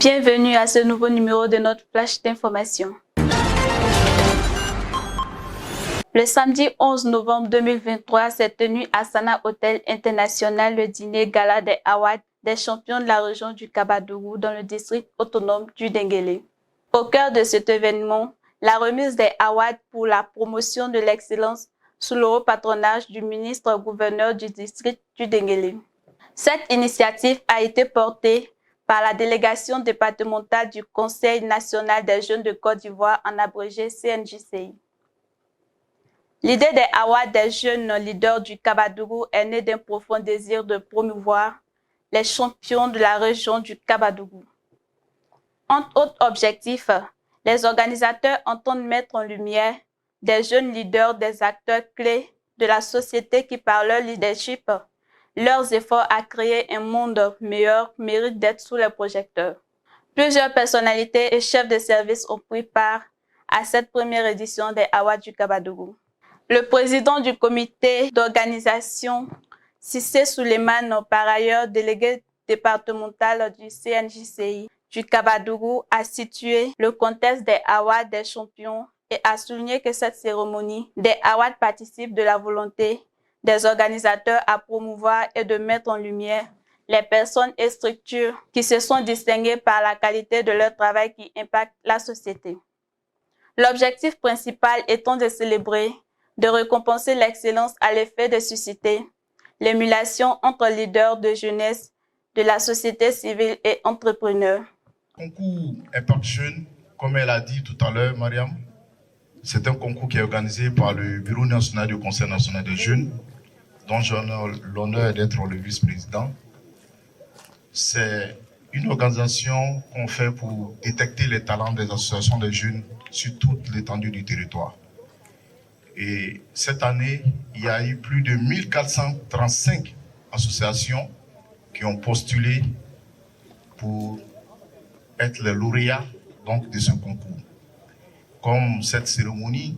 Bienvenue à ce nouveau numéro de notre flash d'information. Le samedi 11 novembre 2023 s'est tenu à Sana Hotel International le dîner gala des Awards des champions de la région du Kabadougou dans le district autonome du Denguélé. Au cœur de cet événement, la remise des Awards pour la promotion de l'excellence sous le haut patronage du ministre-gouverneur du district du Denguélé. Cette initiative a été portée par la délégation départementale du Conseil national des jeunes de Côte d'Ivoire, en abrégé CNJCI. L'idée des Awards des jeunes leaders du Kabadougou est née d'un profond désir de promouvoir les champions de la région du Kabadougou. Entre autres objectifs, les organisateurs entendent mettre en lumière des jeunes leaders, des acteurs clés de la société qui, par leur leadership, leurs efforts à créer un monde meilleur méritent d'être sous les projecteurs. Plusieurs personnalités et chefs de service ont pris part à cette première édition des Awards du Kabadougou. Le président du comité d'organisation, Cissé Souleymane, par ailleurs délégué départemental du CNJCI du Kabadougou, a situé le contexte des Awards des champions et a souligné que cette cérémonie des Awards participe de la volonté des organisateurs à promouvoir et de mettre en lumière les personnes et structures qui se sont distinguées par la qualité de leur travail qui impacte la société. L'objectif principal étant de célébrer, de récompenser l'excellence à l'effet de susciter l'émulation entre leaders de jeunesse, de la société civile et entrepreneurs. Le concours Impact Jeune, comme elle a dit tout à l'heure, Mariam, c'est un concours qui est organisé par le Bureau national du Conseil national des jeunes, dont j'ai l'honneur d'être le vice-président. C'est une organisation qu'on fait pour détecter les talents des associations des jeunes sur toute l'étendue du territoire. Et cette année, il y a eu plus de 1435 associations qui ont postulé pour être les lauréats donc, de ce concours. Comme cette cérémonie,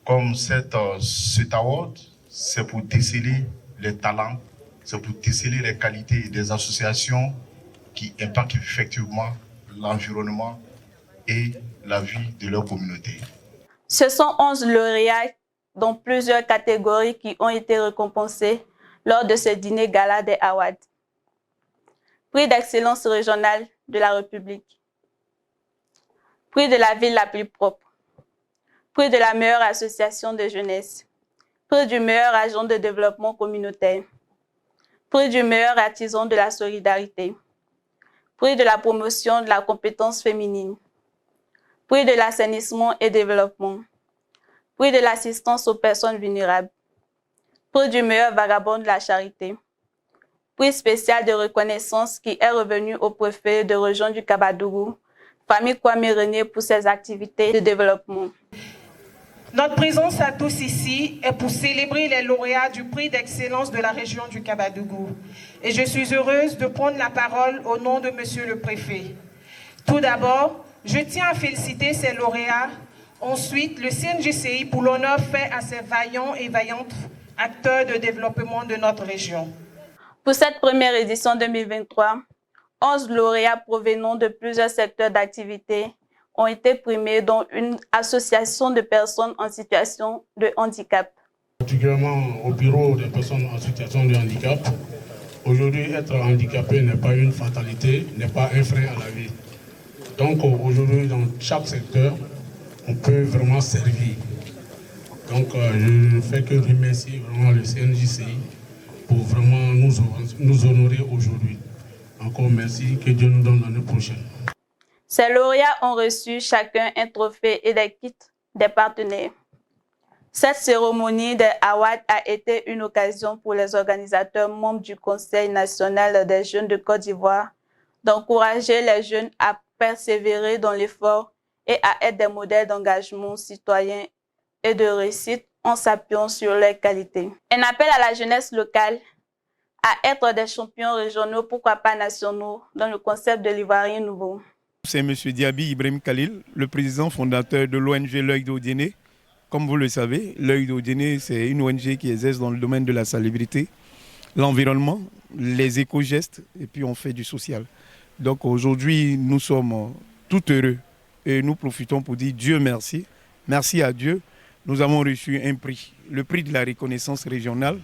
comme cet award, c'est pour déceler les talents, c'est pour déceler les qualités des associations qui impactent effectivement l'environnement et la vie de leur communauté. Ce sont 11 lauréats dans plusieurs catégories qui ont été récompensés lors de ce dîner gala des Awards. Prix d'excellence régionale de la République. Prix de la ville la plus propre. Prix de la meilleure association de jeunesse. Prix du meilleur agent de développement communautaire. Prix du meilleur artisan de la solidarité. Prix de la promotion de la compétence féminine. Prix de l'assainissement et développement. Prix de l'assistance aux personnes vulnérables. Prix du meilleur vagabond de la charité. Prix spécial de reconnaissance qui est revenu au préfet de région du Kabadougou, Famille Kwame René, pour ses activités de développement. Notre présence à tous ici est pour célébrer les lauréats du prix d'excellence de la région du Kabadougou. Et je suis heureuse de prendre la parole au nom de Monsieur le Préfet. Tout d'abord, je tiens à féliciter ces lauréats. Ensuite, le CNJCI pour l'honneur fait à ces vaillants et vaillantes acteurs de développement de notre région. Pour cette première édition 2023, 11 lauréats provenant de plusieurs secteurs d'activité ont été primés, dont une association de personnes en situation de handicap. Particulièrement au bureau des personnes en situation de handicap, aujourd'hui, être handicapé n'est pas une fatalité, n'est pas un frein à la vie. Donc aujourd'hui, dans chaque secteur, on peut vraiment servir. Donc je ne fais que remercier vraiment le CNJCI pour vraiment nous honorer aujourd'hui. Encore merci, que Dieu nous donne l'année prochaine. Ces lauréats ont reçu chacun un trophée et des kits des partenaires. Cette cérémonie des Awards a été une occasion pour les organisateurs membres du Conseil national des jeunes de Côte d'Ivoire d'encourager les jeunes à persévérer dans l'effort et à être des modèles d'engagement citoyen et de réussite en s'appuyant sur leurs qualités. Un appel à la jeunesse locale à être des champions régionaux, pourquoi pas nationaux, dans le concept de l'Ivoirien nouveau. C'est M. Diaby Ibrahim Khalil, le président fondateur de l'ONG L'Œil d'Odiéné. Comme vous le savez, L'Œil d'Odiéné, c'est une ONG qui exerce dans le domaine de la salubrité, l'environnement, les éco-gestes, et puis on fait du social. Donc aujourd'hui, nous sommes tout heureux et nous profitons pour dire Dieu merci. Merci à Dieu. Nous avons reçu un prix, le prix de la reconnaissance régionale,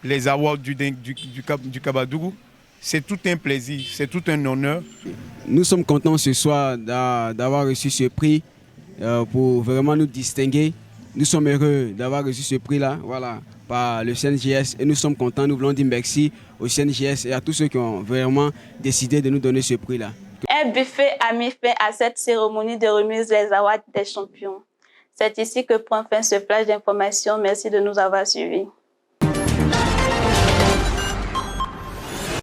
les awards du Kabadougou. C'est tout un plaisir, c'est tout un honneur. Nous sommes contents ce soir d'avoir reçu ce prix pour vraiment nous distinguer. Nous sommes heureux d'avoir reçu ce prix-là, voilà, par le CNJS, et nous sommes contents. Nous voulons dire merci au CNJS et à tous ceux qui ont vraiment décidé de nous donner ce prix-là. Un buffet a mis fin à cette cérémonie de remise des awards des champions. C'est ici que prend fin ce flash d'information. Merci de nous avoir suivis.